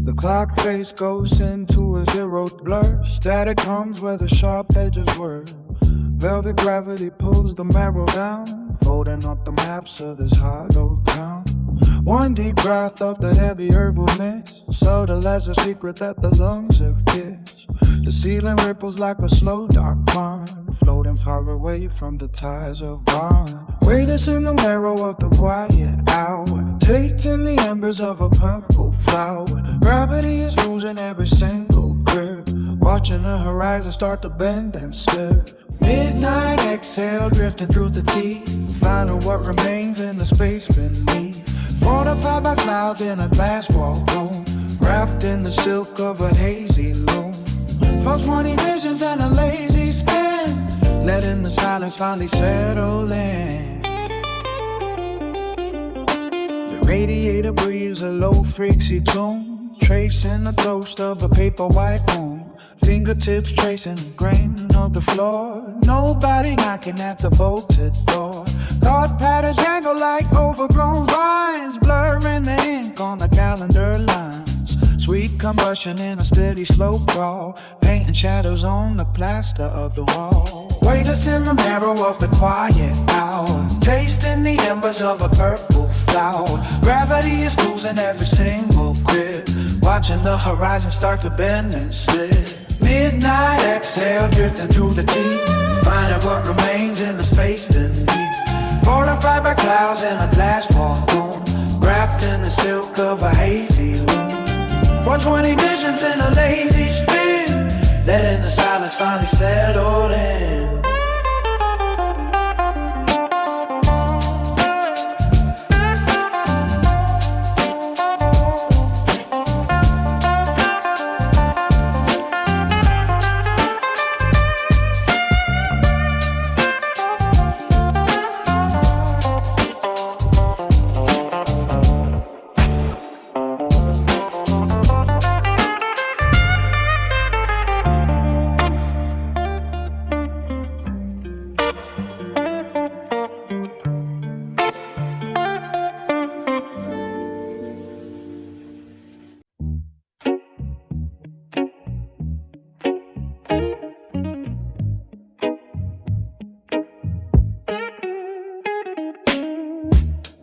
[SPEAKER 1] The clock face goes into a zeroed blur. Static comes where the sharp edges were. Velvet gravity pulls the marrow down, folding up the maps of this hollow town. One deep breath of the heavy herbal mix, subtle as a secret that the lungs have kissed. The ceiling ripples like a slow dark pond, floating far away from the ties of bond. Wait us in the narrow of the quiet hour, taking the embers of a purple flower. Gravity is losing every single grip, watching the horizon start to bend and slip.
[SPEAKER 2] Midnight exhale drifting through the tea, finding what remains in the space beneath. Fortified by clouds in a glass wall room, wrapped in the silk of a hazy loom. 420 visions and a lazy spin, letting the silence finally settle in. The radiator breathes a low frequency tune, tracing the ghost of a paper white moon. Fingertips tracing the grain of the floor, nobody knocking at the bolted door. Thought patterns jangle like overgrown vines, blurring the ink on the calendar lines. Sweet combustion in a steady slow crawl, painting shadows on the plaster of the wall. Weightless in the marrow of the quiet hour, tasting the embers of a purple flower. Gravity is losing every single grip, watching the horizon start to bend and slip. Midnight exhale drifting through the tea, finding what remains in the space beneath. Fortified by clouds in a glass wall room, wrapped in the silk of a hazy loom. 420 visions in a lazy spin, letting the silence finally settle in.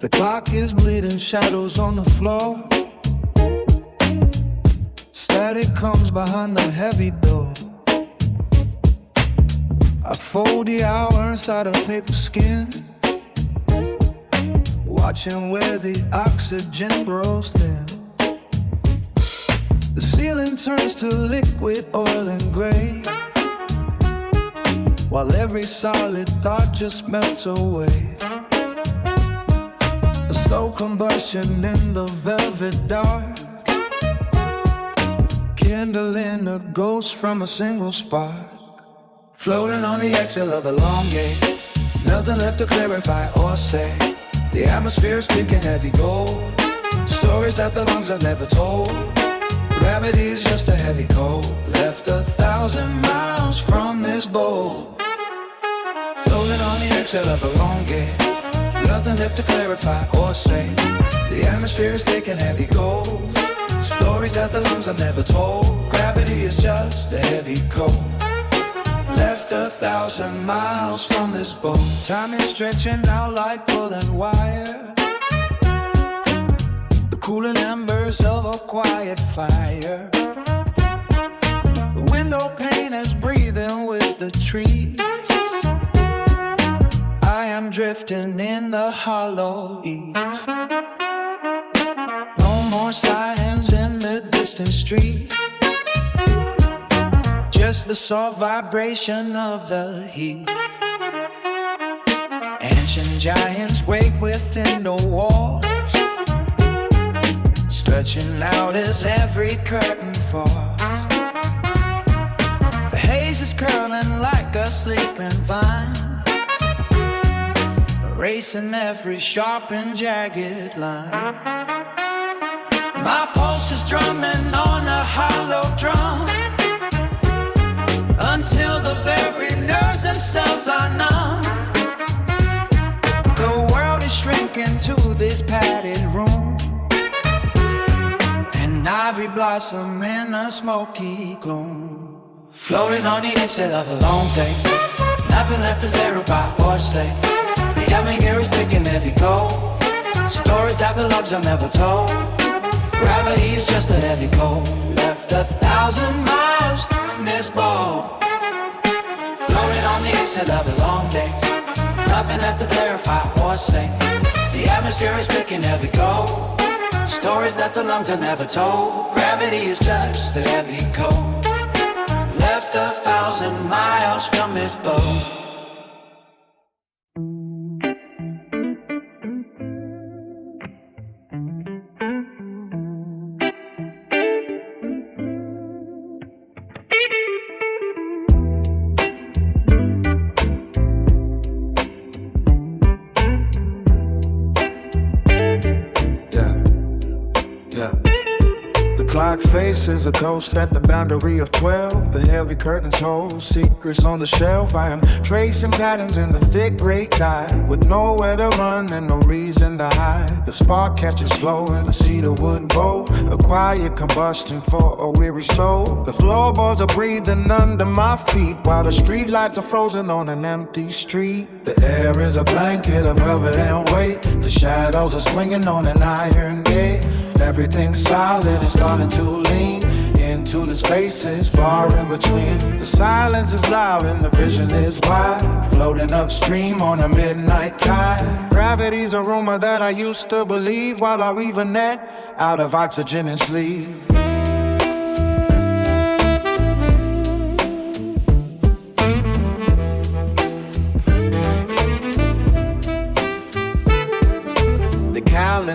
[SPEAKER 2] The clock is bleeding shadows on the floor. Static comes behind the heavy door. I fold the hour inside a paper skin, watching where the oxygen grows thin. The ceiling turns to liquid oil and gray, while every solid thought just melts away. A slow combustion in the velvet dark, kindling a ghost from a single spark. Floating on the exhale of a long game, nothing left to clarify or say. The atmosphere is thick and heavy gold, stories that the lungs have never told. Gravity is just a heavy cold, left 1,000 miles from this bowl. Floating on the exhale of a long game, nothing left to clarify or say. The atmosphere is thick and heavy gold, stories that the lungs have never told. Gravity is just a heavy cold, left 1,000 miles from this boat. Time is stretching out like pulling wire, the cooling embers of a quiet fire. The window pane is breathing with the trees. I am drifting in the hollow east. No more sirens in the distant street, just the soft vibration of the heat. Ancient giants wake within the walls, stretching out as every curtain falls. The haze is curling like a sleeping vine, erasing every sharp and jagged line. My pulse is drumming on a hollow drum, until the very nerves themselves are numb. The world is shrinking to this padded room, an ivory blossom in a smoky gloom. Floating on the exhale of a long day, nothing left to clarify or say. The atmosphere is thick and heavy gold, stories that the lungs are never told. Gravity is just a heavy cold, left 1,000 miles from this boat. Floating on the exhale of a long day, nothing left to clarify or say. The atmosphere is thick and heavy gold, stories that the lungs are never told. Gravity is just a heavy cold, left
[SPEAKER 4] left 1,000 miles from his boat.
[SPEAKER 2] Clock faces a ghost at the boundary of 12. The heavy curtains hold secrets on the shelf. I am tracing patterns in the thick gray tide, with nowhere to run and no reason to hide. The spark catches flow in a cedar wood bowl, a quiet combustion for a weary soul. The floorboards are breathing under my feet, while the street lights are frozen on an empty street. The air is a blanket of velvet and weight. The shadows are swinging on an iron gate. Everything's solid, it's starting to lean into the spaces far in between. The silence is loud and the vision is wide, floating upstream on a midnight tide. Gravity's a rumor that I used to believe, while I weave a net out of oxygen and sleep.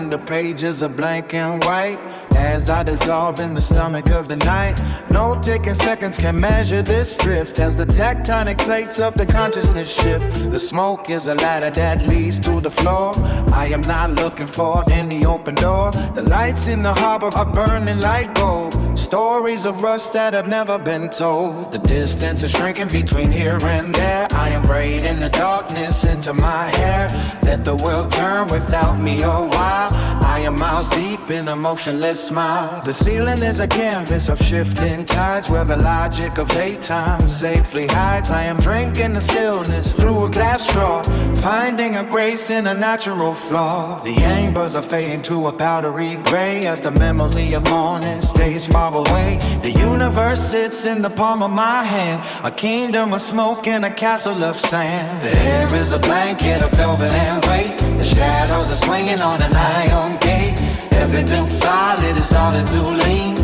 [SPEAKER 2] The pages are blank and white as I dissolve in the stomach of the night. No ticking seconds can measure this drift as the tectonic plates of the consciousness shift. The smoke is a ladder that leads to the floor. I am not looking for any open door. The lights in the harbor are burning like gold, stories of rust that have never been told. The distance is shrinking between here and there. I am braiding the darkness into my hair. Let the world turn without me a while. I am miles deep in a motionless smile. The ceiling is a canvas of shifting tides, where the logic of daytime safely hides. I am drinking the stillness through a glass straw, finding a grace in a natural flaw. The ambers are fading to a powdery gray as the memory of morning stays far away. The universe sits in the palm of my hand, a kingdom of smoke and a castle of sand. The air is a blanket of velvet and weight. The shadows are swinging on an iron gate. Everything solid is starting to lean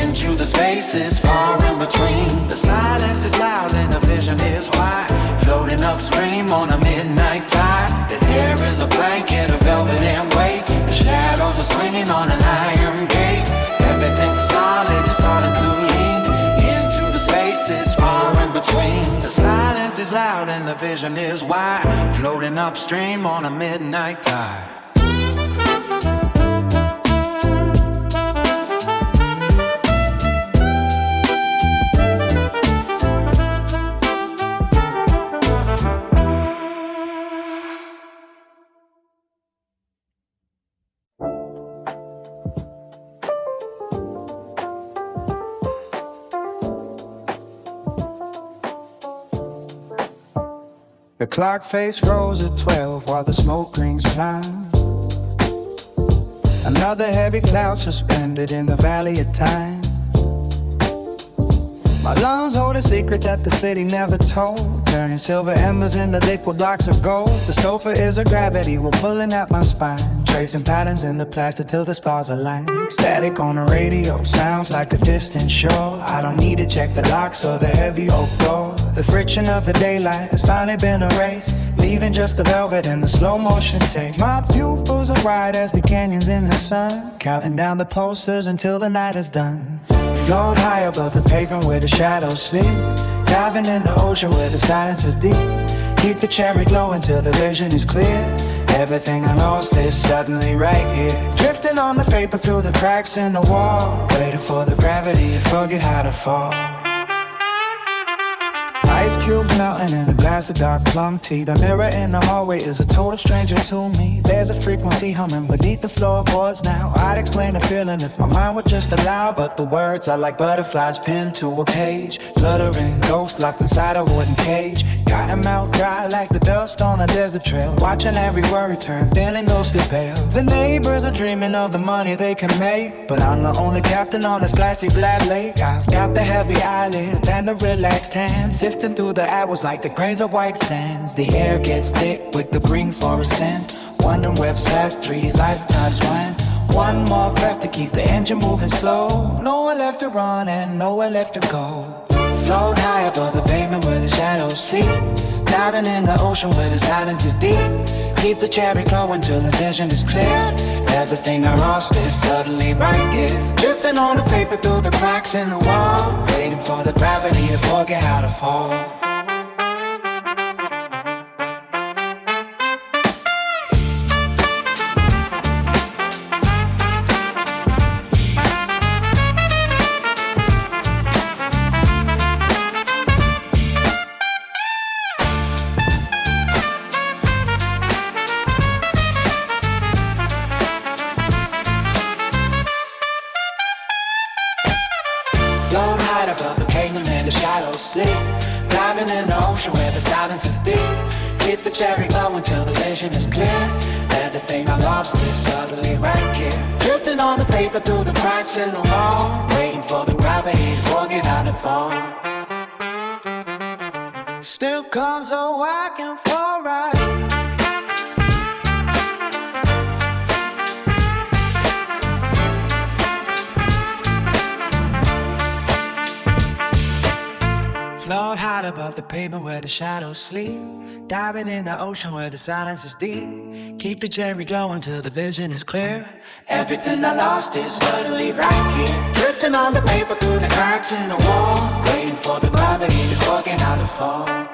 [SPEAKER 2] into the spaces far in between. The silence is loud and the vision is wide, floating upstream on a midnight tide. The air is a blanket of velvet and weight. The shadows are swinging on an iron gate. Everything solid is starting to lean into the spaces far in between. The silence is loud and the vision is wide, floating upstream on a midnight tide. The clock face froze at 12 while the smoke rings climb. Another heavy cloud suspended in the valley of time. My lungs hold a secret that the city never told, turning silver embers into liquid blocks of gold. The sofa is a gravity, we're pulling at my spine, tracing patterns in the plastic till the stars align. Static on the radio sounds like a distant shore. I don't need to check the locks or the heavy oak door. The friction of the daylight has finally been erased, leaving just the velvet and the slow motion tape. My pupils are wide as the canyons in the sun, counting down the pulses until the night is done. Float high above the pavement where the shadows sleep, diving in the ocean where the silence is deep. Keep the cherry glow until the vision is clear. Everything I lost is suddenly right here, drifting on the vapor through the cracks in the wall, waiting for the gravity to forget how to fall. Ice cubes melting in a glass of dark plum tea. The mirror in the hallway is a total stranger to me. There's a frequency humming beneath the floorboards now. I'd explain the feeling if my mind would just allow, but the words are like butterflies pinned to a page, fluttering ghosts locked inside a wooden cage. Got 'em out dry like the dust on a desert trail, watching every word turn thin and ghostly pale. The neighbors are dreaming of the money they can make, but I'm the only captain on this glassy black lake. I've got the heavy eyelids and the relaxed hands, sifting through the hours like the grains of white sands. The air gets thick with the green forest scent, wondering where past 3 lifetimes went. One more breath to keep the engine moving slow. Nowhere left to run and nowhere left to go. Float high above the pavement where the shadows sleep. Diving in the ocean where the silence is deep. Keep the cherry glowing till the vision is clear. Everything I lost is suddenly right here. Drifting on the paper through the cracks in the wall. Waiting for the gravity to forget how to fall. Float high above the pavement where the shadows sleep. Diving in the ocean where the silence is deep. Keep the cherry glowing till the vision is clear. Everything I lost is suddenly right here. Drifting on the paper through the cracks in the wall. Waiting for the gravity to forget how to fall. Still comes a whacking for right. Float high above the pavement where the shadows sleep. Diving in the ocean where the silence is deep. Keep the cherry glowing till the vision is clear. Everything I lost is suddenly right here. Drifting on the paper through the cracks in the wall. Waiting for the gravity to forget how to fall.